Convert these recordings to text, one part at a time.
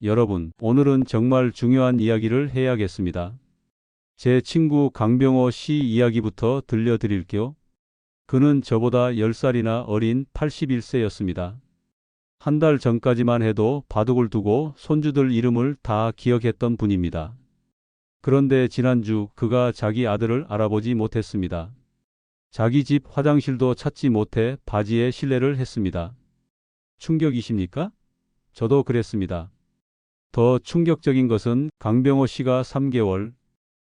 여러분, 오늘은 정말 중요한 이야기를 해야겠습니다. 제 친구 강병호 씨 이야기부터 들려드릴게요. 그는 저보다 10살이나 어린 81세였습니다. 한 달 전까지만 해도 바둑을 두고 손주들 이름을 다 기억했던 분입니다. 그런데 지난주 그가 자기 아들을 알아보지 못했습니다. 자기 집 화장실도 찾지 못해 바지에 실례를 했습니다. 충격이십니까? 저도 그랬습니다. 더 충격적인 것은 강병호 씨가 3개월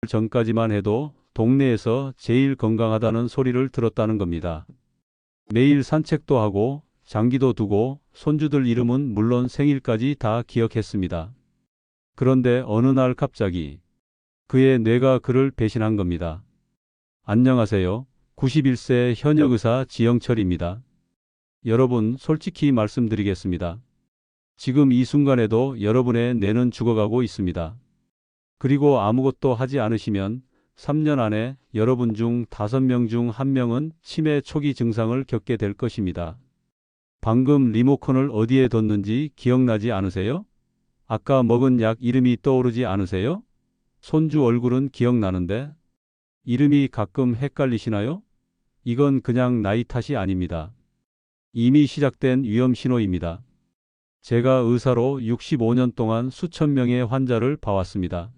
전까지만 해도 동네에서 제일 건강하다는 소리를 들었다는 겁니다. 매일 산책도 하고 장기도 두고 손주들 이름은 물론 생일까지 다 기억했습니다. 그런데 어느 날 갑자기 그의 뇌가 그를 배신한 겁니다. 안녕하세요. 91세 현역 의사 지영철입니다. 여러분, 솔직히 말씀드리겠습니다. 지금 이 순간에도 여러분의 뇌는 죽어가고 있습니다. 그리고 아무것도 하지 않으시면 3년 안에 여러분 중 5명 중 1명은 치매 초기 증상을 겪게 될 것입니다. 방금 리모컨을 어디에 뒀는지 기억나지 않으세요? 아까 먹은 약 이름이 떠오르지 않으세요? 손주 얼굴은 기억나는데 이름이 가끔 헷갈리시나요? 이건 그냥 나이 탓이 아닙니다. 이미 시작된 위험 신호입니다. 제가 의사로 65년 동안 수천 명의 환자를 봐왔습니다.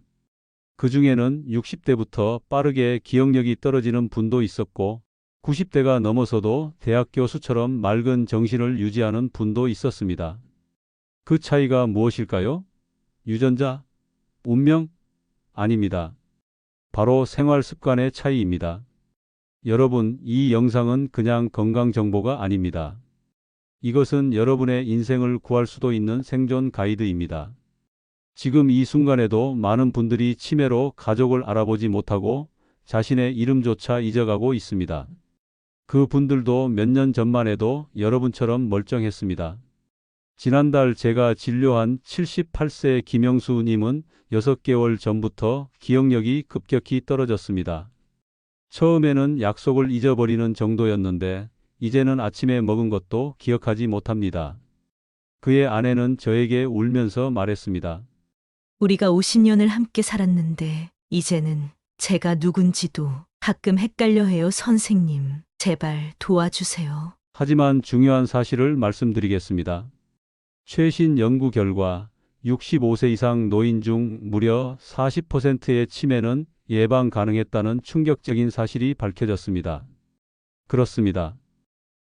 그 중에는 60대부터 빠르게 기억력이 떨어지는 분도 있었고 90대가 넘어서도 대학 교수처럼 맑은 정신을 유지하는 분도 있었습니다. 그 차이가 무엇일까요? 유전자? 운명? 아닙니다. 바로 생활 습관의 차이입니다. 여러분, 이 영상은 그냥 건강 정보가 아닙니다. 이것은 여러분의 인생을 구할 수도 있는 생존 가이드입니다. 지금 이 순간에도 많은 분들이 치매로 가족을 알아보지 못하고 자신의 이름조차 잊어가고 있습니다. 그 분들도 몇 년 전만 해도 여러분처럼 멀쩡했습니다. 지난달 제가 진료한 78세 김영수 님은 6개월 전부터 기억력이 급격히 떨어졌습니다. 처음에는 약속을 잊어버리는 정도였는데 이제는 아침에 먹은 것도 기억하지 못합니다. 그의 아내는 저에게 울면서 말했습니다. 우리가 50년을 함께 살았는데 이제는 제가 누군지도 가끔 헷갈려 해요, 선생님. 제발 도와주세요. 하지만 중요한 사실을 말씀드리겠습니다. 최신 연구 결과 65세 이상 노인 중 무려 40%의 치매는 예방 가능했다는 충격적인 사실이 밝혀졌습니다. 그렇습니다.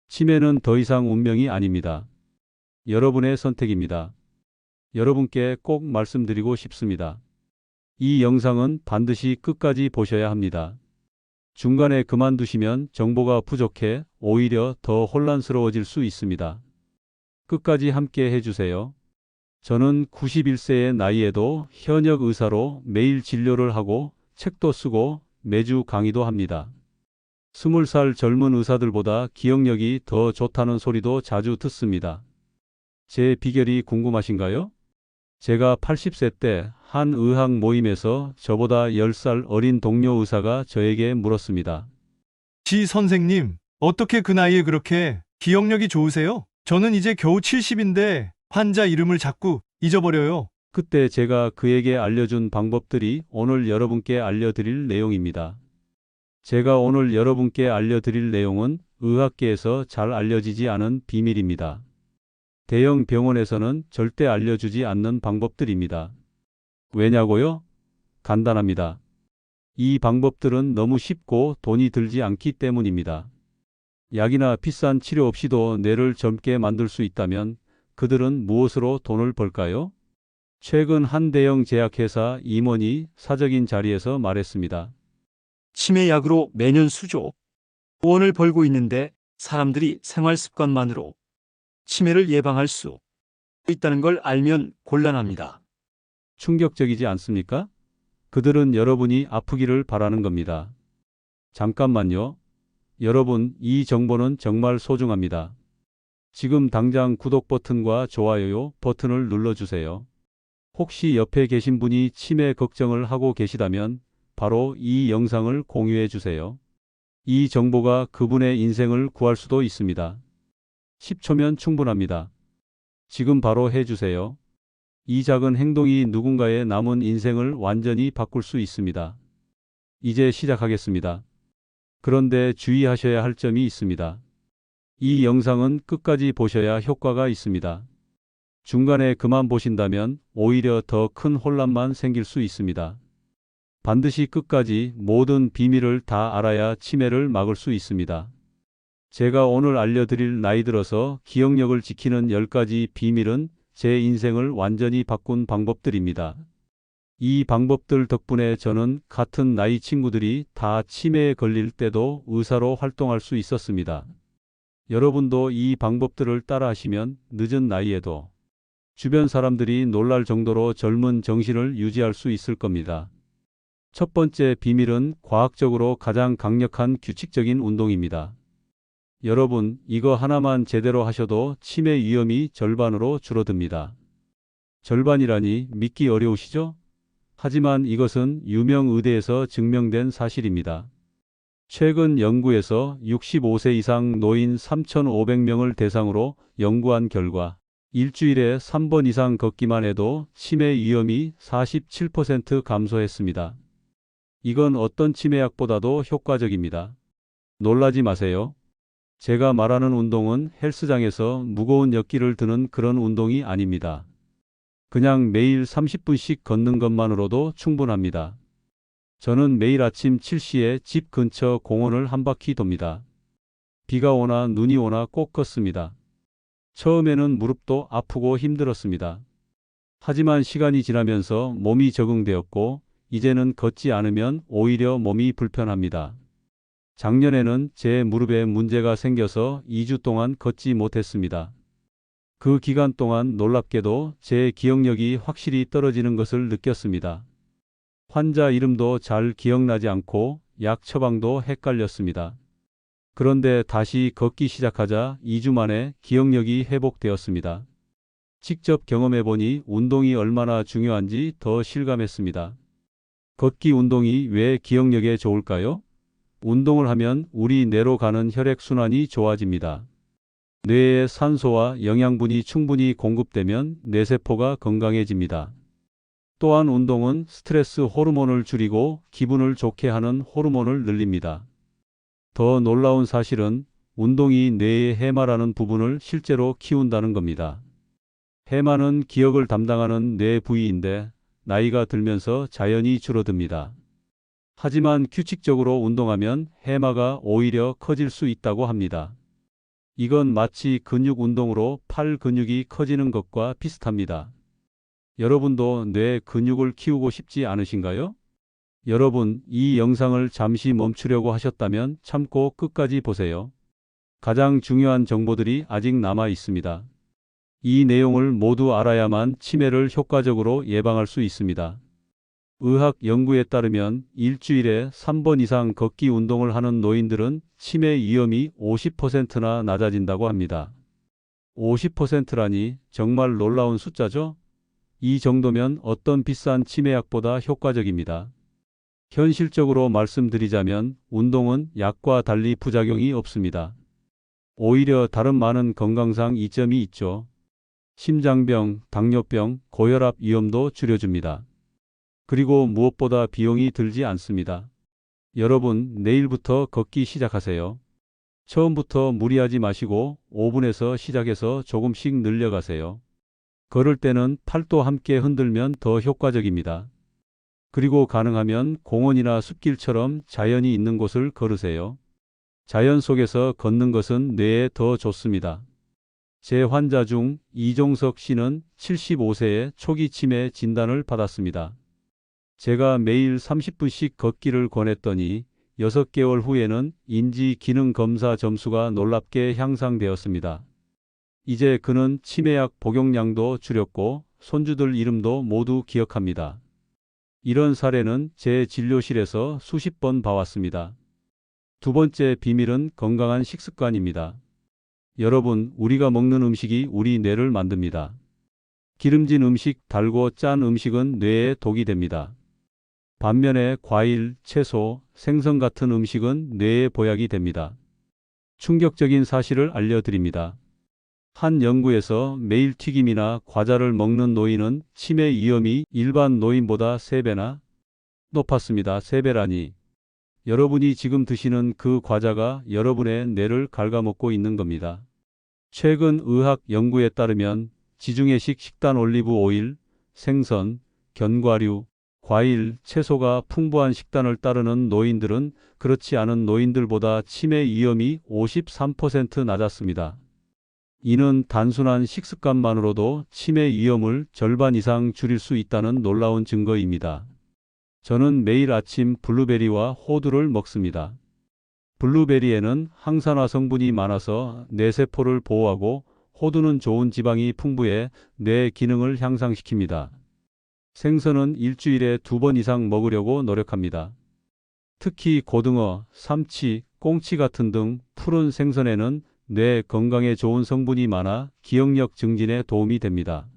치매는 더 이상 운명이 아닙니다. 여러분의 선택입니다. 여러분께 꼭 말씀드리고 싶습니다. 이 영상은 반드시 끝까지 보셔야 합니다. 중간에 그만두시면 정보가 부족해 오히려 더 혼란스러워질 수 있습니다. 끝까지 함께 해주세요. 저는 91세의 나이에도 현역 의사로 매일 진료를 하고 책도 쓰고 매주 강의도 합니다. 20살 젊은 의사들보다 기억력이 더 좋다는 소리도 자주 듣습니다. 제 비결이 궁금하신가요? 제가 80세 때 한 의학 모임에서 저보다 10살 어린 동료 의사가 저에게 물었습니다. 지 선생님, 어떻게 그 나이에 그렇게 기억력이 좋으세요? 저는 이제 겨우 70인데 환자 이름을 자꾸 잊어버려요. 그때 제가 그에게 알려준 방법들이 오늘 여러분께 알려드릴 내용입니다. 제가 오늘 여러분께 알려드릴 내용은 의학계에서 잘 알려지지 않은 비밀입니다. 대형 병원에서는 절대 알려주지 않는 방법들입니다. 왜냐고요? 간단합니다. 이 방법들은 너무 쉽고 돈이 들지 않기 때문입니다. 약이나 비싼 치료 없이도 뇌를 젊게 만들 수 있다면 그들은 무엇으로 돈을 벌까요? 최근 한 대형 제약회사 임원이 사적인 자리에서 말했습니다. 치매 약으로 매년 수조 원을 벌고 있는데 사람들이 생활 습관만으로 치매를 예방할 수 있다는 걸 알면 곤란합니다. 충격적이지 않습니까? 그들은 여러분이 아프기를 바라는 겁니다. 잠깐만요. 여러분, 이 정보는 정말 소중합니다. 지금 당장 구독 버튼과 좋아요 버튼을 눌러주세요. 혹시 옆에 계신 분이 치매 걱정을 하고 계시다면 바로 이 영상을 공유해 주세요. 이 정보가 그분의 인생을 구할 수도 있습니다. 10초면 충분합니다. 지금 바로 해주세요. 이 작은 행동이 누군가의 남은 인생을 완전히 바꿀 수 있습니다. 이제 시작하겠습니다. 그런데 주의하셔야 할 점이 있습니다. 이 영상은 끝까지 보셔야 효과가 있습니다. 중간에 그만 보신다면 오히려 더 큰 혼란만 생길 수 있습니다. 반드시 끝까지 모든 비밀을 다 알아야 치매를 막을 수 있습니다. 제가 오늘 알려드릴 나이 들어서 기억력을 지키는 10가지 비밀은 제 인생을 완전히 바꾼 방법들입니다. 이 방법들 덕분에 저는 같은 나이 친구들이 다 치매에 걸릴 때도 의사로 활동할 수 있었습니다. 여러분도 이 방법들을 따라하시면 늦은 나이에도 주변 사람들이 놀랄 정도로 젊은 정신을 유지할 수 있을 겁니다. 첫 번째 비밀은 과학적으로 가장 강력한 규칙적인 운동입니다. 여러분, 이거 하나만 제대로 하셔도 치매 위험이 절반으로 줄어듭니다. 절반이라니 믿기 어려우시죠? 하지만 이것은 유명 의대에서 증명된 사실입니다. 최근 연구에서 65세 이상 노인 3,500명을 대상으로 연구한 결과 일주일에 3번 이상 걷기만 해도 치매 위험이 47% 감소했습니다. 이건 어떤 치매약보다도 효과적입니다. 놀라지 마세요. 제가 말하는 운동은 헬스장에서 무거운 역기를 드는 그런 운동이 아닙니다. 그냥 매일 30분씩 걷는 것만으로도 충분합니다. 저는 매일 아침 7시에 집 근처 공원을 한 바퀴 돕니다. 비가 오나 눈이 오나 꼭 걷습니다. 처음에는 무릎도 아프고 힘들었습니다. 하지만 시간이 지나면서 몸이 적응되었고 이제는 걷지 않으면 오히려 몸이 불편합니다. 작년에는 제 무릎에 문제가 생겨서 2주 동안 걷지 못했습니다. 그 기간 동안 놀랍게도 제 기억력이 확실히 떨어지는 것을 느꼈습니다. 환자 이름도 잘 기억나지 않고 약 처방도 헷갈렸습니다. 그런데 다시 걷기 시작하자 2주 만에 기억력이 회복되었습니다. 직접 경험해보니 운동이 얼마나 중요한지 더 실감했습니다. 걷기 운동이 왜 기억력에 좋을까요? 운동을 하면 우리 뇌로 가는 혈액순환이 좋아집니다. 뇌에 산소와 영양분이 충분히 공급되면 뇌세포가 건강해집니다. 또한 운동은 스트레스 호르몬을 줄이고 기분을 좋게 하는 호르몬을 늘립니다. 더 놀라운 사실은 운동이 뇌의 해마라는 부분을 실제로 키운다는 겁니다. 해마는 기억을 담당하는 뇌 부위인데 나이가 들면서 자연히 줄어듭니다. 하지만 규칙적으로 운동하면 해마가 오히려 커질 수 있다고 합니다. 이건 마치 근육 운동으로 팔 근육이 커지는 것과 비슷합니다. 여러분도 뇌 근육을 키우고 싶지 않으신가요? 여러분, 이 영상을 잠시 멈추려고 하셨다면 참고 끝까지 보세요. 가장 중요한 정보들이 아직 남아 있습니다. 이 내용을 모두 알아야만 치매를 효과적으로 예방할 수 있습니다. 의학 연구에 따르면 일주일에 3번 이상 걷기 운동을 하는 노인들은 치매 위험이 50%나 낮아진다고 합니다. 50%라니 정말 놀라운 숫자죠? 이 정도면 어떤 비싼 치매약보다 효과적입니다. 현실적으로 말씀드리자면 운동은 약과 달리 부작용이 없습니다. 오히려 다른 많은 건강상 이점이 있죠. 심장병, 당뇨병, 고혈압 위험도 줄여줍니다. 그리고 무엇보다 비용이 들지 않습니다. 여러분, 내일부터 걷기 시작하세요. 처음부터 무리하지 마시고 5분에서 시작해서 조금씩 늘려가세요. 걸을 때는 팔도 함께 흔들면 더 효과적입니다. 그리고 가능하면 공원이나 숲길처럼 자연이 있는 곳을 걸으세요. 자연 속에서 걷는 것은 뇌에 더 좋습니다. 제 환자 중 이종석 씨는 75세에 초기 치매 진단을 받았습니다. 제가 매일 30분씩 걷기를 권했더니 6개월 후에는 인지 기능 검사 점수가 놀랍게 향상되었습니다. 이제 그는 치매약 복용량도 줄였고 손주들 이름도 모두 기억합니다. 이런 사례는 제 진료실에서 수십 번 봐왔습니다. 두 번째 비밀은 건강한 식습관입니다. 여러분, 우리가 먹는 음식이 우리 뇌를 만듭니다. 기름진 음식, 달고 짠 음식은 뇌에 독이 됩니다. 반면에 과일, 채소, 생선 같은 음식은 뇌에 보약이 됩니다. 충격적인 사실을 알려드립니다. 한 연구에서 매일 튀김이나 과자를 먹는 노인은 치매 위험이 일반 노인보다 3배나 높았습니다. 3배라니. 여러분이 지금 드시는 그 과자가 여러분의 뇌를 갉아먹고 있는 겁니다. 최근 의학 연구에 따르면 지중해식 식단 올리브 오일, 생선, 견과류, 과일, 채소가 풍부한 식단을 따르는 노인들은 그렇지 않은 노인들보다 치매 위험이 53% 낮았습니다. 이는 단순한 식습관만으로도 치매 위험을 절반 이상 줄일 수 있다는 놀라운 증거입니다. 저는 매일 아침 블루베리와 호두를 먹습니다. 블루베리에는 항산화 성분이 많아서 뇌세포를 보호하고 호두는 좋은 지방이 풍부해 뇌 기능을 향상시킵니다. 생선은 일주일에 2번 이상 먹으려고 노력합니다. 특히 고등어, 삼치, 꽁치 같은 등 푸른 생선에는 뇌 건강에 좋은 성분이 많아 기억력 증진에 도움이 됩니다.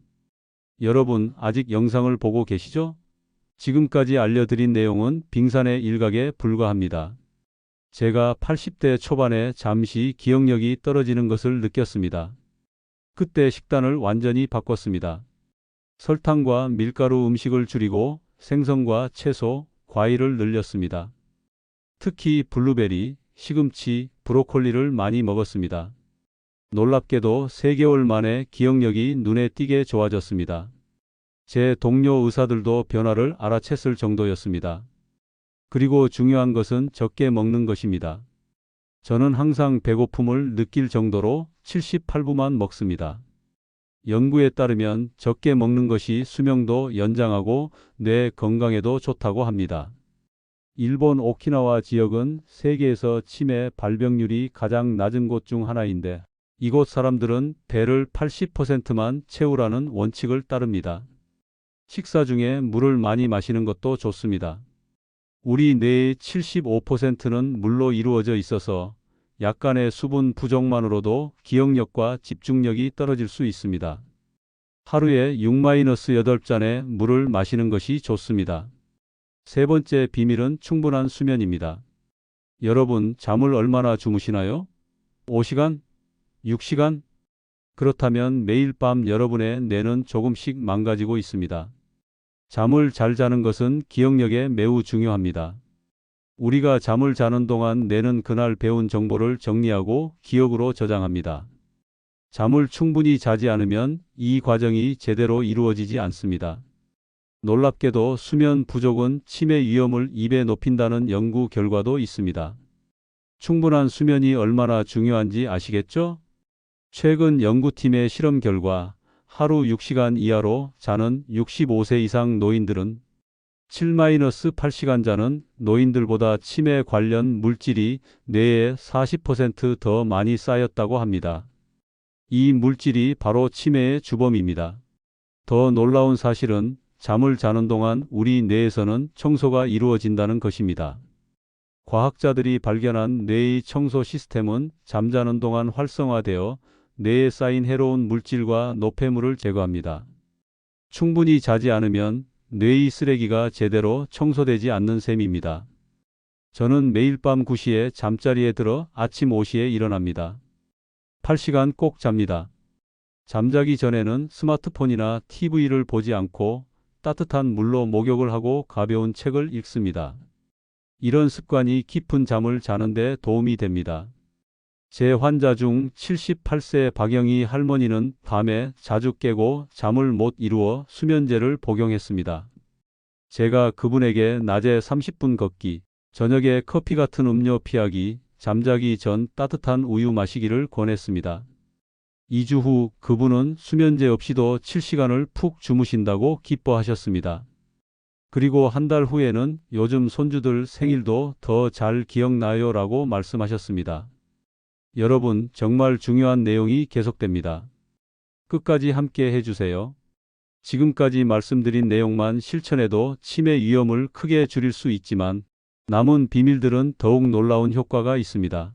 여러분, 아직 영상을 보고 계시죠? 지금까지 알려드린 내용은 빙산의 일각에 불과합니다. 제가 80대 초반에 잠시 기억력이 떨어지는 것을 느꼈습니다. 그때 식단을 완전히 바꿨습니다. 설탕과 밀가루 음식을 줄이고 생선과 채소, 과일을 늘렸습니다. 특히 블루베리, 시금치, 브로콜리를 많이 먹었습니다. 놀랍게도 3개월 만에 기억력이 눈에 띄게 좋아졌습니다. 제 동료 의사들도 변화를 알아챘을 정도였습니다. 그리고 중요한 것은 적게 먹는 것입니다. 저는 항상 배고픔을 느낄 정도로 78부만 먹습니다. 연구에 따르면 적게 먹는 것이 수명도 연장하고 뇌 건강에도 좋다고 합니다. 일본 오키나와 지역은 세계에서 치매 발병률이 가장 낮은 곳 중 하나인데 이곳 사람들은 배를 80%만 채우라는 원칙을 따릅니다. 식사 중에 물을 많이 마시는 것도 좋습니다. 우리 뇌의 75%는 물로 이루어져 있어서 약간의 수분 부족만으로도 기억력과 집중력이 떨어질 수 있습니다. 하루에 6-8잔의 물을 마시는 것이 좋습니다. 세 번째 비밀은 충분한 수면입니다. 여러분, 잠을 얼마나 주무시나요? 5시간? 6시간? 그렇다면 매일 밤 여러분의 뇌는 조금씩 망가지고 있습니다. 잠을 잘 자는 것은 기억력에 매우 중요합니다. 우리가 잠을 자는 동안 뇌는 그날 배운 정보를 정리하고 기억으로 저장합니다. 잠을 충분히 자지 않으면 이 과정이 제대로 이루어지지 않습니다. 놀랍게도 수면 부족은 치매 위험을 2배 높인다는 연구 결과도 있습니다. 충분한 수면이 얼마나 중요한지 아시겠죠? 최근 연구팀의 실험 결과 하루 6시간 이하로 자는 65세 이상 노인들은 7-8시간 자는 노인들보다 치매 관련 물질이 뇌에 40% 더 많이 쌓였다고 합니다. 이 물질이 바로 치매의 주범입니다. 더 놀라운 사실은 잠을 자는 동안 우리 뇌에서는 청소가 이루어진다는 것입니다. 과학자들이 발견한 뇌의 청소 시스템은 잠자는 동안 활성화되어 뇌에 쌓인 해로운 물질과 노폐물을 제거합니다. 충분히 자지 않으면 뇌의 쓰레기가 제대로 청소되지 않는 셈입니다. 저는 매일 밤 9시에 잠자리에 들어 아침 5시에 일어납니다. 8시간 꼭 잡니다. 잠자기 전에는 스마트폰이나 TV를 보지 않고 따뜻한 물로 목욕을 하고 가벼운 책을 읽습니다. 이런 습관이 깊은 잠을 자는 데 도움이 됩니다. 제 환자 중 78세 박영희 할머니는 밤에 자주 깨고 잠을 못 이루어 수면제를 복용했습니다. 제가 그분에게 낮에 30분 걷기, 저녁에 커피 같은 음료 피하기, 잠자기 전 따뜻한 우유 마시기를 권했습니다. 2주 후 그분은 수면제 없이도 7시간을 푹 주무신다고 기뻐하셨습니다. 그리고 한 달 후에는 요즘 손주들 생일도 더 잘 기억나요 라고 말씀하셨습니다. 여러분, 정말 중요한 내용이 계속됩니다. 끝까지 함께 해주세요. 지금까지 말씀드린 내용만 실천해도 치매 위험을 크게 줄일 수 있지만 남은 비밀들은 더욱 놀라운 효과가 있습니다.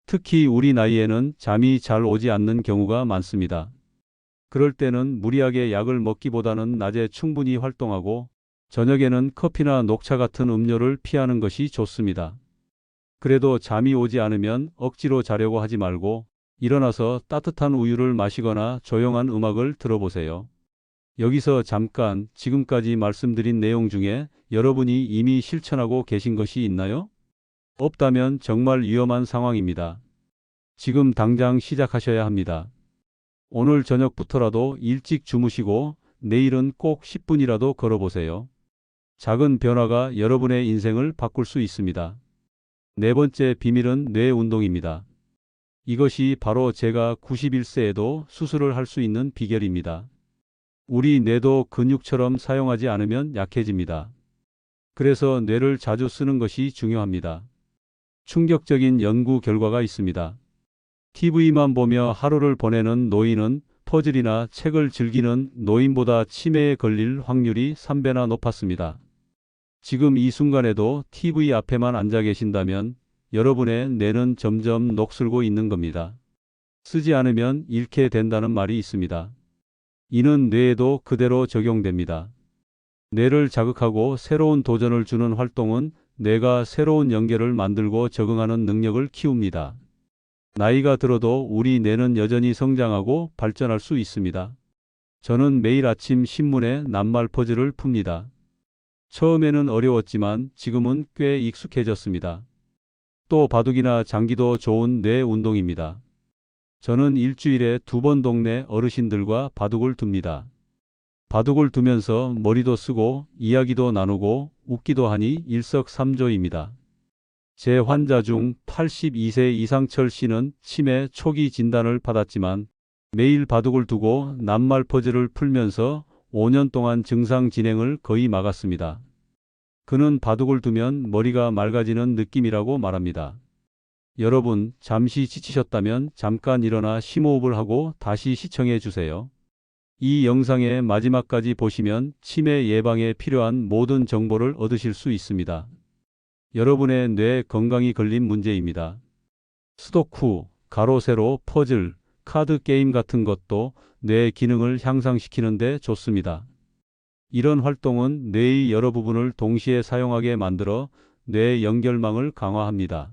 특히 우리 나이에는 잠이 잘 오지 않는 경우가 많습니다. 그럴 때는 무리하게 약을 먹기보다는 낮에 충분히 활동하고 저녁에는 커피나 녹차 같은 음료를 피하는 것이 좋습니다. 그래도 잠이 오지 않으면 억지로 자려고 하지 말고 일어나서 따뜻한 우유를 마시거나 조용한 음악을 들어보세요. 여기서 잠깐 지금까지 말씀드린 내용 중에 여러분이 이미 실천하고 계신 것이 있나요? 없다면 정말 위험한 상황입니다. 지금 당장 시작하셔야 합니다. 오늘 저녁부터라도 일찍 주무시고 내일은 꼭 10분이라도 걸어보세요. 작은 변화가 여러분의 인생을 바꿀 수 있습니다. 네 번째 비밀은 뇌 운동입니다. 이것이 바로 제가 91세에도 수술을 할 수 있는 비결입니다. 우리 뇌도 근육처럼 사용하지 않으면 약해집니다. 그래서 뇌를 자주 쓰는 것이 중요합니다. 충격적인 연구 결과가 있습니다. TV만 보며 하루를 보내는 노인은 퍼즐이나 책을 즐기는 노인보다 치매에 걸릴 확률이 3배나 높았습니다. 지금 이 순간에도 TV 앞에만 앉아 계신다면 여러분의 뇌는 점점 녹슬고 있는 겁니다. 쓰지 않으면 잃게 된다는 말이 있습니다. 이는 뇌에도 그대로 적용됩니다. 뇌를 자극하고 새로운 도전을 주는 활동은 뇌가 새로운 연결을 만들고 적응하는 능력을 키웁니다. 나이가 들어도 우리 뇌는 여전히 성장하고 발전할 수 있습니다. 저는 매일 아침 신문에 낱말 퍼즐을 풉니다. 처음에는 어려웠지만 지금은 꽤 익숙해졌습니다. 또 바둑이나 장기도 좋은 뇌 운동입니다. 저는 일주일에 2번 동네 어르신들과 바둑을 둡니다. 바둑을 두면서 머리도 쓰고 이야기도 나누고 웃기도 하니 일석삼조입니다. 제 환자 중 82세 이상철 씨는 치매 초기 진단을 받았지만 매일 바둑을 두고 낱말 퍼즐을 풀면서 5년 동안 증상 진행을 거의 막았습니다. 그는 바둑을 두면 머리가 맑아지는 느낌이라고 말합니다. 여러분, 잠시 지치셨다면 잠깐 일어나 심호흡을 하고 다시 시청해 주세요. 이 영상의 마지막까지 보시면 치매 예방에 필요한 모든 정보를 얻으실 수 있습니다. 여러분의 뇌 건강이 걸린 문제입니다. 스도쿠, 가로 세로 퍼즐, 카드 게임 같은 것도 뇌 기능을 향상시키는 데 좋습니다. 이런 활동은 뇌의 여러 부분을 동시에 사용하게 만들어 뇌 연결망을 강화합니다.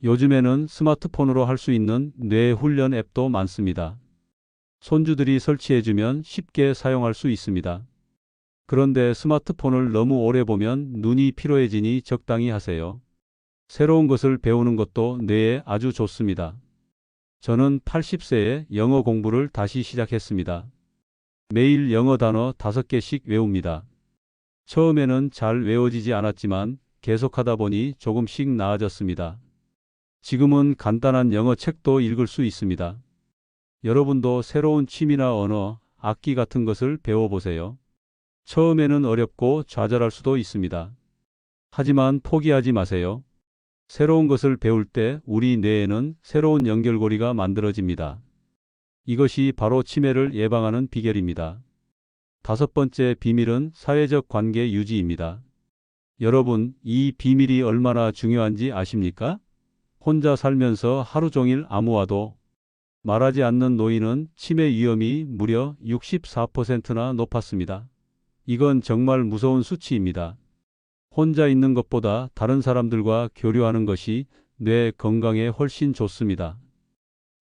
요즘에는 스마트폰으로 할 수 있는 뇌 훈련 앱도 많습니다. 손주들이 설치해주면 쉽게 사용할 수 있습니다. 그런데 스마트폰을 너무 오래 보면 눈이 피로해지니 적당히 하세요. 새로운 것을 배우는 것도 뇌에 아주 좋습니다. 저는 80세에 영어 공부를 다시 시작했습니다. 매일 영어 단어 5개씩 외웁니다. 처음에는 잘 외워지지 않았지만 계속하다 보니 조금씩 나아졌습니다. 지금은 간단한 영어 책도 읽을 수 있습니다. 여러분도 새로운 취미나 언어, 악기 같은 것을 배워보세요. 처음에는 어렵고 좌절할 수도 있습니다. 하지만 포기하지 마세요. 새로운 것을 배울 때 우리 뇌에는 새로운 연결고리가 만들어집니다. 이것이 바로 치매를 예방하는 비결입니다. 5번째 비밀은 사회적 관계 유지입니다. 여러분, 이 비밀이 얼마나 중요한지 아십니까? 혼자 살면서 하루 종일 아무와도 말하지 않는 노인은 치매 위험이 무려 64%나 높았습니다. 이건 정말 무서운 수치입니다. 혼자 있는 것보다 다른 사람들과 교류하는 것이 뇌 건강에 훨씬 좋습니다.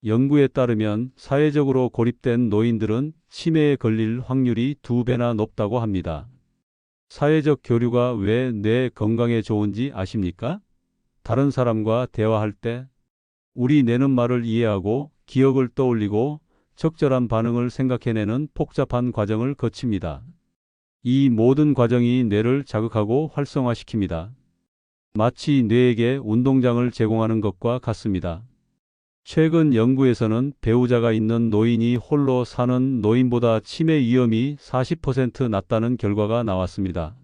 연구에 따르면 사회적으로 고립된 노인들은 치매에 걸릴 확률이 2배나 높다고 합니다. 사회적 교류가 왜 뇌 건강에 좋은지 아십니까? 다른 사람과 대화할 때 우리 뇌는 말을 이해하고 기억을 떠올리고 적절한 반응을 생각해내는 복잡한 과정을 거칩니다. 이 모든 과정이 뇌를 자극하고 활성화시킵니다. 마치 뇌에게 운동장을 제공하는 것과 같습니다. 최근 연구에서는 배우자가 있는 노인이 홀로 사는 노인보다 치매 위험이 40% 낮다는 결과가 나왔습니다.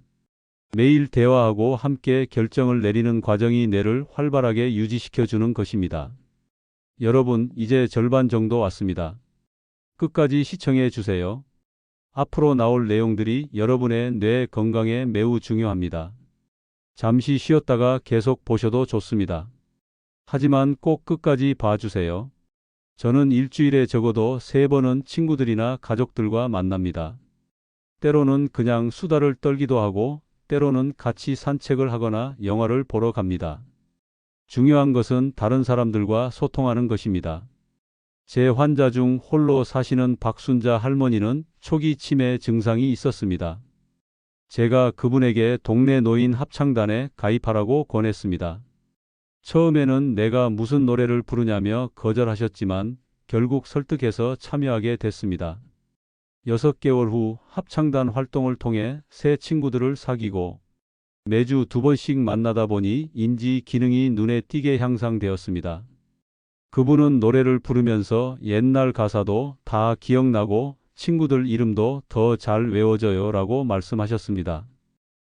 매일 대화하고 함께 결정을 내리는 과정이 뇌를 활발하게 유지시켜주는 것입니다. 여러분, 이제 절반 정도 왔습니다. 끝까지 시청해 주세요. 앞으로 나올 내용들이 여러분의 뇌 건강에 매우 중요합니다. 잠시 쉬었다가 계속 보셔도 좋습니다. 하지만 꼭 끝까지 봐주세요. 저는 일주일에 적어도 3번은 친구들이나 가족들과 만납니다. 때로는 그냥 수다를 떨기도 하고 때로는 같이 산책을 하거나 영화를 보러 갑니다. 중요한 것은 다른 사람들과 소통하는 것입니다. 제 환자 중 홀로 사시는 박순자 할머니는 초기 치매 증상이 있었습니다. 제가 그분에게 동네 노인 합창단에 가입하라고 권했습니다. 처음에는 내가 무슨 노래를 부르냐며 거절하셨지만 결국 설득해서 참여하게 됐습니다. 6개월 후 합창단 활동을 통해 새 친구들을 사귀고 매주 2번씩 만나다 보니 인지 기능이 눈에 띄게 향상되었습니다. 그분은 노래를 부르면서 옛날 가사도 다 기억나고 친구들 이름도 더 잘 외워져요 라고 말씀하셨습니다.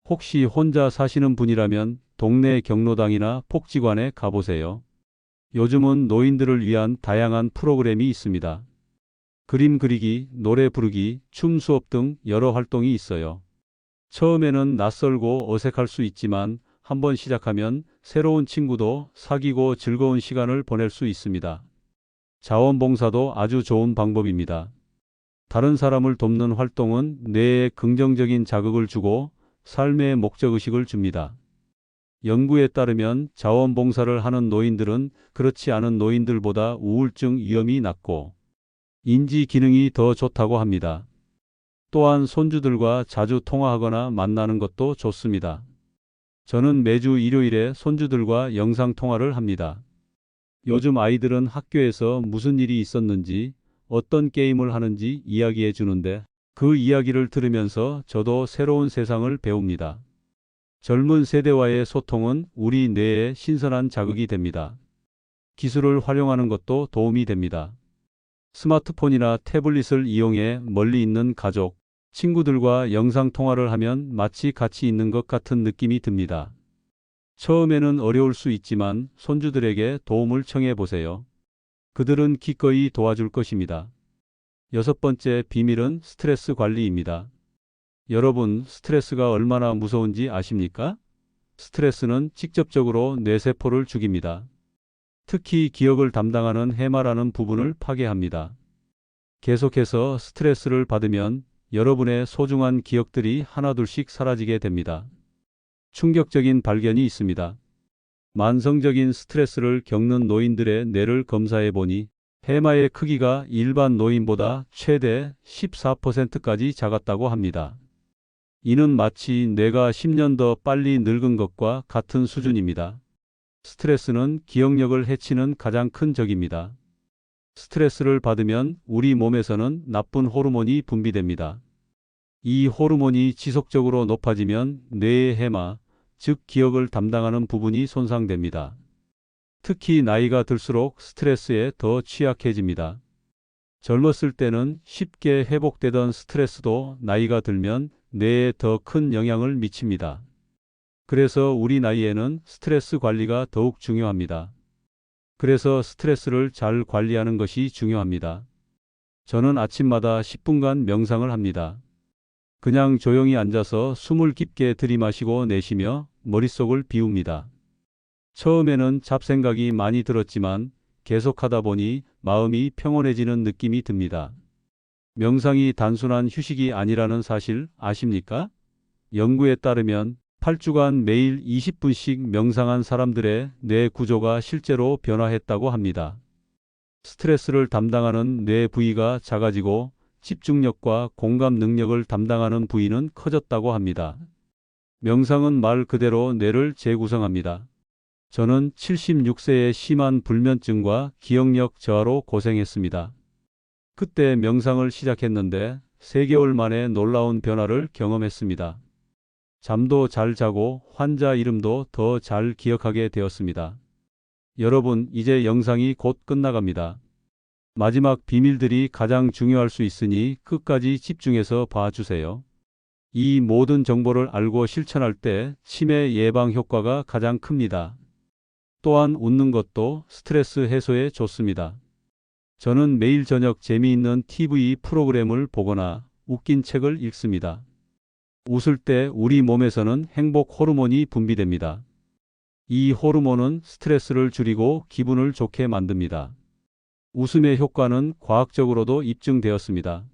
혹시 혼자 사시는 분이라면 동네 경로당이나 복지관에 가보세요. 요즘은 노인들을 위한 다양한 프로그램이 있습니다. 그림 그리기, 노래 부르기, 춤 수업 등 여러 활동이 있어요. 처음에는 낯설고 어색할 수 있지만 한번 시작하면 새로운 친구도 사귀고 즐거운 시간을 보낼 수 있습니다. 자원봉사도 아주 좋은 방법입니다. 다른 사람을 돕는 활동은 뇌에 긍정적인 자극을 주고 삶의 목적의식을 줍니다. 연구에 따르면 자원봉사를 하는 노인들은 그렇지 않은 노인들보다 우울증 위험이 낮고 인지 기능이 더 좋다고 합니다. 또한 손주들과 자주 통화하거나 만나는 것도 좋습니다. 저는 매주 일요일에 손주들과 영상통화를 합니다. 요즘 아이들은 학교에서 무슨 일이 있었는지, 어떤 게임을 하는지 이야기해 주는데 그 이야기를 들으면서 저도 새로운 세상을 배웁니다. 젊은 세대와의 소통은 우리 뇌에 신선한 자극이 됩니다. 기술을 활용하는 것도 도움이 됩니다. 스마트폰이나 태블릿을 이용해 멀리 있는 가족, 친구들과 영상통화를 하면 마치 같이 있는 것 같은 느낌이 듭니다. 처음에는 어려울 수 있지만 손주들에게 도움을 청해 보세요. 그들은 기꺼이 도와줄 것입니다. 6번째 비밀은 스트레스 관리입니다. 여러분, 스트레스가 얼마나 무서운지 아십니까? 스트레스는 직접적으로 뇌세포를 죽입니다. 특히 기억을 담당하는 해마라는 부분을 파괴합니다. 계속해서 스트레스를 받으면 여러분의 소중한 기억들이 하나둘씩 사라지게 됩니다. 충격적인 발견이 있습니다. 만성적인 스트레스를 겪는 노인들의 뇌를 검사해 보니 해마의 크기가 일반 노인보다 최대 14%까지 작았다고 합니다. 이는 마치 뇌가 10년 더 빨리 늙은 것과 같은 수준입니다. 스트레스는 기억력을 해치는 가장 큰 적입니다. 스트레스를 받으면 우리 몸에서는 나쁜 호르몬이 분비됩니다. 이 호르몬이 지속적으로 높아지면 뇌의 해마, 즉 기억을 담당하는 부분이 손상됩니다. 특히 나이가 들수록 스트레스에 더 취약해집니다. 젊었을 때는 쉽게 회복되던 스트레스도 나이가 들면 뇌에 더 큰 영향을 미칩니다. 그래서 우리 나이에는 스트레스 관리가 더욱 중요합니다. 그래서 스트레스를 잘 관리하는 것이 중요합니다. 저는 아침마다 10분간 명상을 합니다. 그냥 조용히 앉아서 숨을 깊게 들이마시고 내쉬며 머릿속을 비웁니다. 처음에는 잡생각이 많이 들었지만 계속하다 보니 마음이 평온해지는 느낌이 듭니다. 명상이 단순한 휴식이 아니라는 사실 아십니까? 연구에 따르면 8주간 매일 20분씩 명상한 사람들의 뇌 구조가 실제로 변화했다고 합니다. 스트레스를 담당하는 뇌 부위가 작아지고 집중력과 공감 능력을 담당하는 부위는 커졌다고 합니다. 명상은 말 그대로 뇌를 재구성합니다. 저는 76세의 심한 불면증과 기억력 저하로 고생했습니다. 그때 명상을 시작했는데 3개월 만에 놀라운 변화를 경험했습니다. 잠도 잘 자고 환자 이름도 더 잘 기억하게 되었습니다. 여러분, 이제 영상이 곧 끝나갑니다. 마지막 비밀들이 가장 중요할 수 있으니 끝까지 집중해서 봐주세요. 이 모든 정보를 알고 실천할 때 치매 예방 효과가 가장 큽니다. 또한 웃는 것도 스트레스 해소에 좋습니다. 저는 매일 저녁 재미있는 TV 프로그램을 보거나 웃긴 책을 읽습니다. 웃을 때 우리 몸에서는 행복 호르몬이 분비됩니다. 이 호르몬은 스트레스를 줄이고 기분을 좋게 만듭니다. 웃음의 효과는 과학적으로도 입증되었습니다.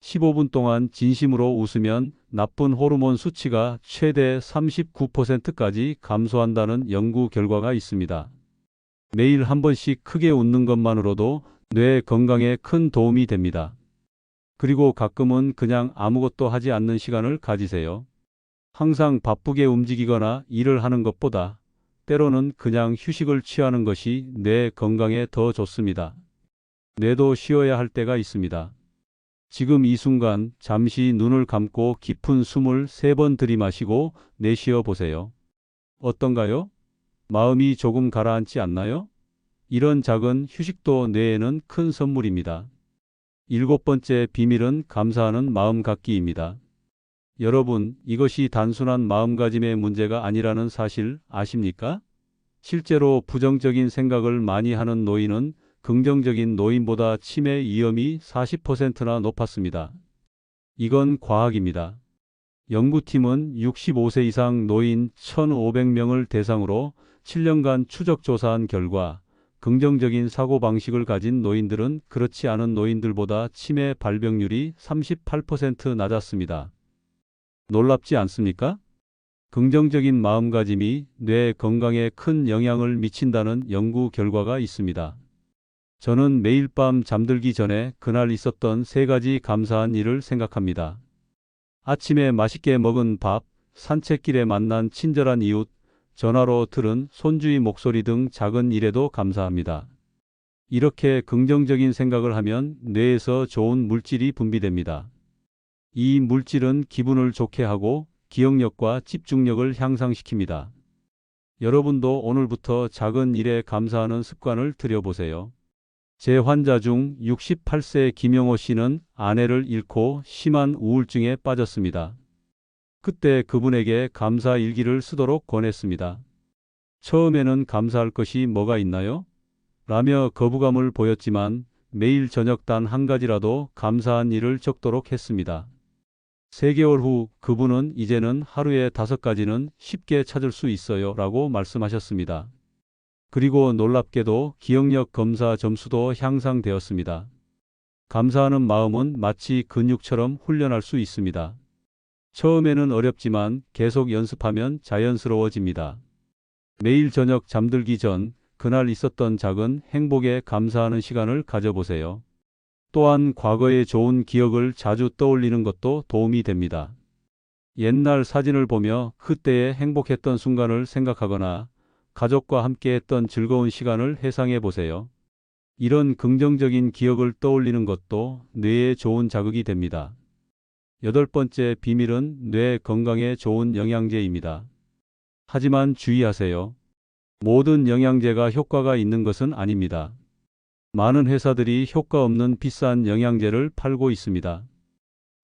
15분 동안 진심으로 웃으면 나쁜 호르몬 수치가 최대 39%까지 감소한다는 연구 결과가 있습니다. 매일 한 번씩 크게 웃는 것만으로도 뇌 건강에 큰 도움이 됩니다. 그리고 가끔은 그냥 아무것도 하지 않는 시간을 가지세요. 항상 바쁘게 움직이거나 일을 하는 것보다 때로는 그냥 휴식을 취하는 것이 뇌 건강에 더 좋습니다. 뇌도 쉬어야 할 때가 있습니다. 지금 이 순간 잠시 눈을 감고 깊은 숨을 3번 들이마시고 내쉬어 보세요. 어떤가요? 마음이 조금 가라앉지 않나요? 이런 작은 휴식도 뇌에는 큰 선물입니다. 7번째 비밀은 감사하는 마음 갖기입니다. 여러분, 이것이 단순한 마음가짐의 문제가 아니라는 사실 아십니까? 실제로 부정적인 생각을 많이 하는 노인은 긍정적인 노인보다 치매 위험이 40%나 높았습니다. 이건 과학입니다. 연구팀은 65세 이상 노인 1,500명을 대상으로 7년간 추적 조사한 결과 긍정적인 사고방식을 가진 노인들은 그렇지 않은 노인들보다 치매 발병률이 38% 낮았습니다. 놀랍지 않습니까? 긍정적인 마음가짐이 뇌 건강에 큰 영향을 미친다는 연구 결과가 있습니다. 저는 매일 밤 잠들기 전에 그날 있었던 3가지 감사한 일을 생각합니다. 아침에 맛있게 먹은 밥, 산책길에 만난 친절한 이웃, 전화로 들은 손주의 목소리 등 작은 일에도 감사합니다. 이렇게 긍정적인 생각을 하면 뇌에서 좋은 물질이 분비됩니다. 이 물질은 기분을 좋게 하고 기억력과 집중력을 향상시킵니다. 여러분도 오늘부터 작은 일에 감사하는 습관을 들여보세요. 제 환자 중 68세 김영호 씨는 아내를 잃고 심한 우울증에 빠졌습니다. 그때 그분에게 감사 일기를 쓰도록 권했습니다. 처음에는 감사할 것이 뭐가 있나요? 라며 거부감을 보였지만 매일 저녁 단 한 가지라도 감사한 일을 적도록 했습니다. 3개월 후 그분은 이제는 하루에 5가지는 쉽게 찾을 수 있어요 라고 말씀하셨습니다. 그리고 놀랍게도 기억력 검사 점수도 향상되었습니다. 감사하는 마음은 마치 근육처럼 훈련할 수 있습니다. 처음에는 어렵지만 계속 연습하면 자연스러워집니다. 매일 저녁 잠들기 전 그날 있었던 작은 행복에 감사하는 시간을 가져보세요. 또한 과거의 좋은 기억을 자주 떠올리는 것도 도움이 됩니다. 옛날 사진을 보며 그때의 행복했던 순간을 생각하거나 가족과 함께 했던 즐거운 시간을 회상해 보세요. 이런 긍정적인 기억을 떠올리는 것도 뇌에 좋은 자극이 됩니다. 8번째 비밀은 뇌 건강에 좋은 영양제입니다. 하지만 주의하세요. 모든 영양제가 효과가 있는 것은 아닙니다. 많은 회사들이 효과 없는 비싼 영양제를 팔고 있습니다.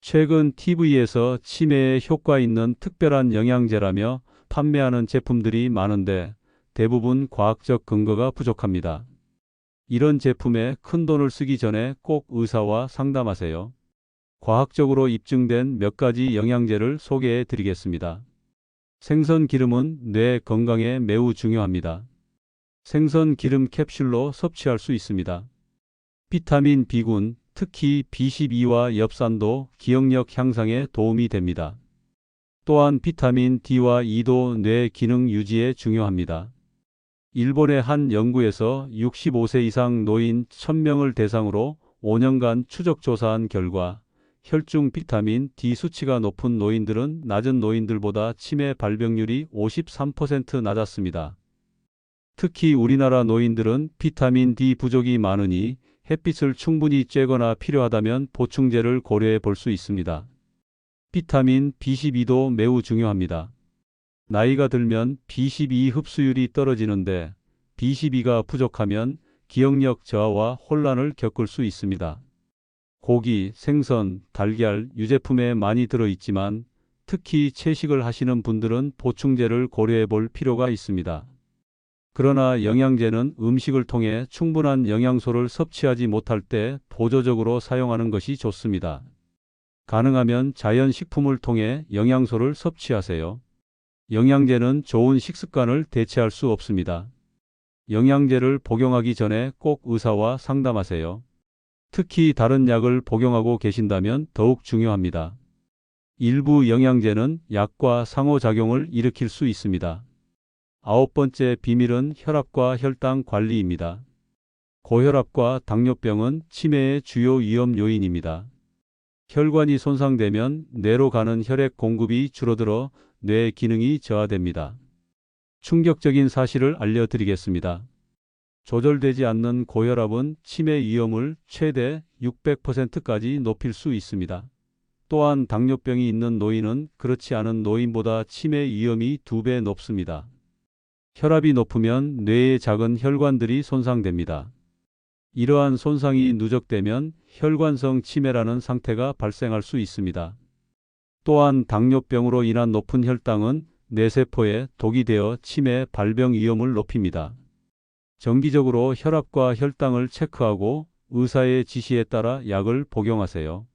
최근 TV에서 치매에 효과 있는 특별한 영양제라며 판매하는 제품들이 많은데 대부분 과학적 근거가 부족합니다. 이런 제품에 큰 돈을 쓰기 전에 꼭 의사와 상담하세요. 과학적으로 입증된 몇 가지 영양제를 소개해 드리겠습니다. 생선 기름은 뇌 건강에 매우 중요합니다. 생선 기름 캡슐로 섭취할 수 있습니다. 비타민 B군, 특히 B12와 엽산도 기억력 향상에 도움이 됩니다. 또한 비타민 D와 E도 뇌 기능 유지에 중요합니다. 일본의 한 연구에서 65세 이상 노인 1000명을 대상으로 5년간 추적 조사한 결과 혈중 비타민 D 수치가 높은 노인들은 낮은 노인들보다 치매 발병률이 53% 낮았습니다. 특히 우리나라 노인들은 비타민 D 부족이 많으니 햇빛을 충분히 쬐거나 필요하다면 보충제를 고려해 볼 수 있습니다. 비타민 B12도 매우 중요합니다. 나이가 들면 B12 흡수율이 떨어지는데 B12가 부족하면 기억력 저하와 혼란을 겪을 수 있습니다. 고기, 생선, 달걀, 유제품에 많이 들어있지만 특히 채식을 하시는 분들은 보충제를 고려해 볼 필요가 있습니다. 그러나 영양제는 음식을 통해 충분한 영양소를 섭취하지 못할 때 보조적으로 사용하는 것이 좋습니다. 가능하면 자연식품을 통해 영양소를 섭취하세요. 영양제는 좋은 식습관을 대체할 수 없습니다. 영양제를 복용하기 전에 꼭 의사와 상담하세요. 특히 다른 약을 복용하고 계신다면 더욱 중요합니다. 일부 영양제는 약과 상호작용을 일으킬 수 있습니다. 9번째 비밀은 혈압과 혈당 관리입니다. 고혈압과 당뇨병은 치매의 주요 위험 요인입니다. 혈관이 손상되면 뇌로 가는 혈액 공급이 줄어들어 뇌 기능이 저하됩니다. 충격적인 사실을 알려드리겠습니다. 조절되지 않는 고혈압은 치매 위험을 최대 600%까지 높일 수 있습니다. 또한 당뇨병이 있는 노인은 그렇지 않은 노인보다 치매 위험이 2배 높습니다. 혈압이 높으면 뇌의 작은 혈관들이 손상됩니다. 이러한 손상이 누적되면 혈관성 치매라는 상태가 발생할 수 있습니다. 또한 당뇨병으로 인한 높은 혈당은 뇌세포에 독이 되어 치매 발병 위험을 높입니다. 정기적으로 혈압과 혈당을 체크하고 의사의 지시에 따라 약을 복용하세요.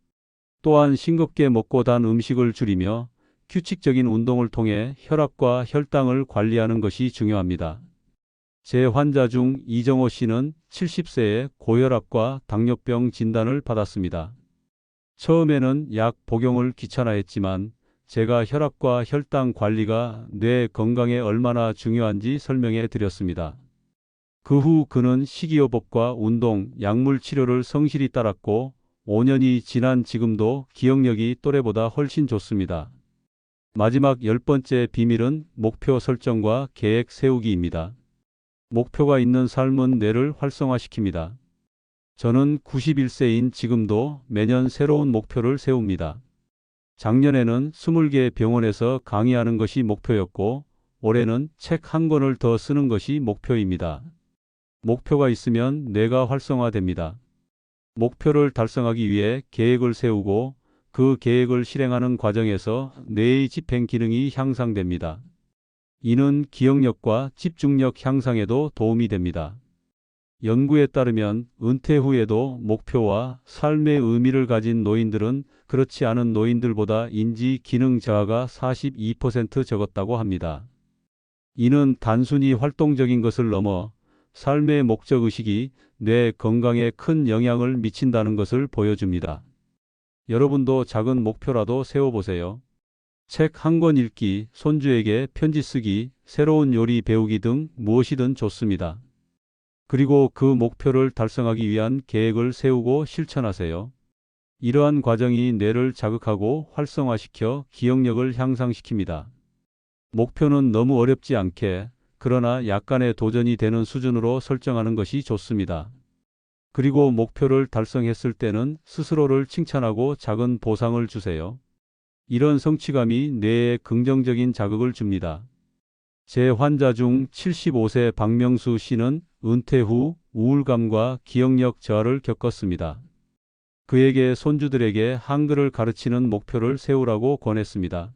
또한 싱겁게 먹고 단 음식을 줄이며 규칙적인 운동을 통해 혈압과 혈당을 관리하는 것이 중요합니다. 제 환자 중 이정호 씨는 70세에 고혈압과 당뇨병 진단을 받았습니다. 처음에는 약 복용을 귀찮아했지만 제가 혈압과 혈당 관리가 뇌 건강에 얼마나 중요한지 설명해 드렸습니다. 그 후 그는 식이요법과 운동, 약물 치료를 성실히 따랐고 5년이 지난 지금도 기억력이 또래보다 훨씬 좋습니다. 마지막 10번째 비밀은 목표 설정과 계획 세우기입니다. 목표가 있는 삶은 뇌를 활성화시킵니다. 저는 91세인 지금도 매년 새로운 목표를 세웁니다. 작년에는 20개 병원에서 강의하는 것이 목표였고 올해는 책 한 권을 더 쓰는 것이 목표입니다. 목표가 있으면 뇌가 활성화됩니다. 목표를 달성하기 위해 계획을 세우고 그 계획을 실행하는 과정에서 뇌의 집행 기능이 향상됩니다. 이는 기억력과 집중력 향상에도 도움이 됩니다. 연구에 따르면 은퇴 후에도 목표와 삶의 의미를 가진 노인들은 그렇지 않은 노인들보다 인지 기능 저하가 42% 적었다고 합니다. 이는 단순히 활동적인 것을 넘어 삶의 목적의식이 뇌 건강에 큰 영향을 미친다는 것을 보여줍니다. 여러분도 작은 목표라도 세워보세요. 책 한 권 읽기, 손주에게 편지 쓰기, 새로운 요리 배우기 등 무엇이든 좋습니다. 그리고 그 목표를 달성하기 위한 계획을 세우고 실천하세요. 이러한 과정이 뇌를 자극하고 활성화시켜 기억력을 향상시킵니다. 목표는 너무 어렵지 않게, 그러나 약간의 도전이 되는 수준으로 설정하는 것이 좋습니다. 그리고 목표를 달성했을 때는 스스로를 칭찬하고 작은 보상을 주세요. 이런 성취감이 뇌에 긍정적인 자극을 줍니다. 제 환자 중 75세 박명수 씨는 은퇴 후 우울감과 기억력 저하를 겪었습니다. 그에게 손주들에게 한글을 가르치는 목표를 세우라고 권했습니다.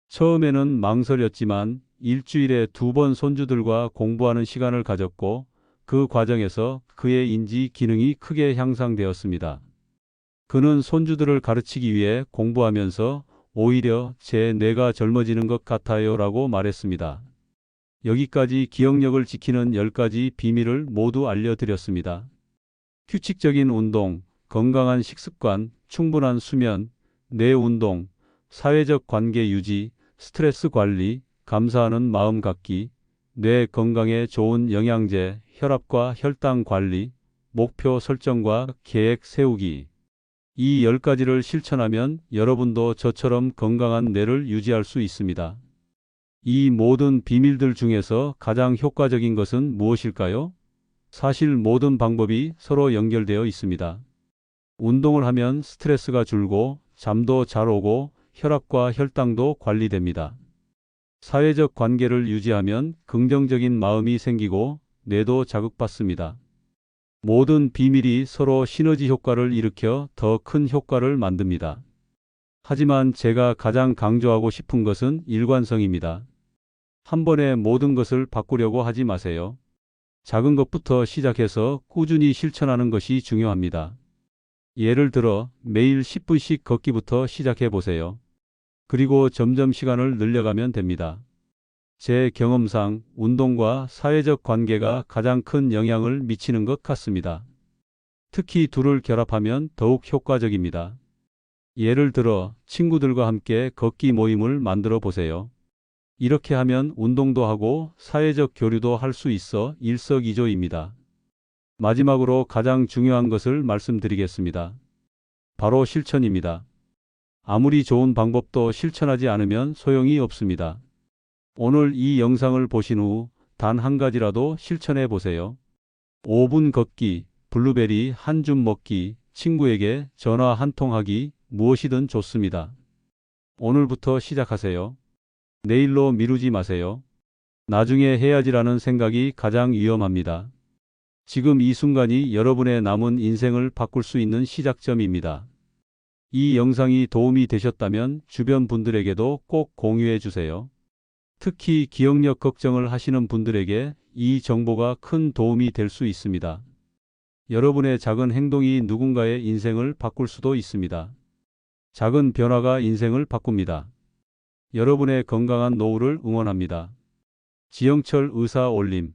처음에는 망설였지만 일주일에 2번 손주들과 공부하는 시간을 가졌고 그 과정에서 그의 인지 기능이 크게 향상되었습니다. 그는 손주들을 가르치기 위해 공부하면서 오히려 제 뇌가 젊어지는 것 같아요 라고 말했습니다. 여기까지 기억력을 지키는 10가지 비밀을 모두 알려드렸습니다. 규칙적인 운동, 건강한 식습관, 충분한 수면, 뇌 운동, 사회적 관계 유지, 스트레스 관리, 감사하는 마음 갖기, 뇌 건강에 좋은 영양제, 혈압과 혈당 관리, 목표 설정과 계획 세우기. 이 10가지를 실천하면 여러분도 저처럼 건강한 뇌를 유지할 수 있습니다. 이 모든 비밀들 중에서 가장 효과적인 것은 무엇일까요? 사실 모든 방법이 서로 연결되어 있습니다. 운동을 하면 스트레스가 줄고 잠도 잘 오고 혈압과 혈당도 관리됩니다. 사회적 관계를 유지하면 긍정적인 마음이 생기고 뇌도 자극받습니다. 모든 비밀이 서로 시너지 효과를 일으켜 더 큰 효과를 만듭니다. 하지만 제가 가장 강조하고 싶은 것은 일관성입니다. 한 번에 모든 것을 바꾸려고 하지 마세요. 작은 것부터 시작해서 꾸준히 실천하는 것이 중요합니다. 예를 들어 매일 10분씩 걷기부터 시작해 보세요. 그리고 점점 시간을 늘려가면 됩니다. 제 경험상 운동과 사회적 관계가 가장 큰 영향을 미치는 것 같습니다. 특히 둘을 결합하면 더욱 효과적입니다. 예를 들어 친구들과 함께 걷기 모임을 만들어 보세요. 이렇게 하면 운동도 하고 사회적 교류도 할 수 있어 일석이조입니다. 마지막으로 가장 중요한 것을 말씀드리겠습니다. 바로 실천입니다. 아무리 좋은 방법도 실천하지 않으면 소용이 없습니다. 오늘 이 영상을 보신 후 단 한 가지라도 실천해 보세요. 5분 걷기, 블루베리 한 줌 먹기, 친구에게 전화 한 통 하기, 무엇이든 좋습니다. 오늘부터 시작하세요. 내일로 미루지 마세요. 나중에 해야지라는 생각이 가장 위험합니다. 지금 이 순간이 여러분의 남은 인생을 바꿀 수 있는 시작점입니다. 이 영상이 도움이 되셨다면 주변 분들에게도 꼭 공유해 주세요. 특히 기억력 걱정을 하시는 분들에게 이 정보가 큰 도움이 될 수 있습니다. 여러분의 작은 행동이 누군가의 인생을 바꿀 수도 있습니다. 작은 변화가 인생을 바꿉니다. 여러분의 건강한 노후를 응원합니다. 지영철 의사 올림.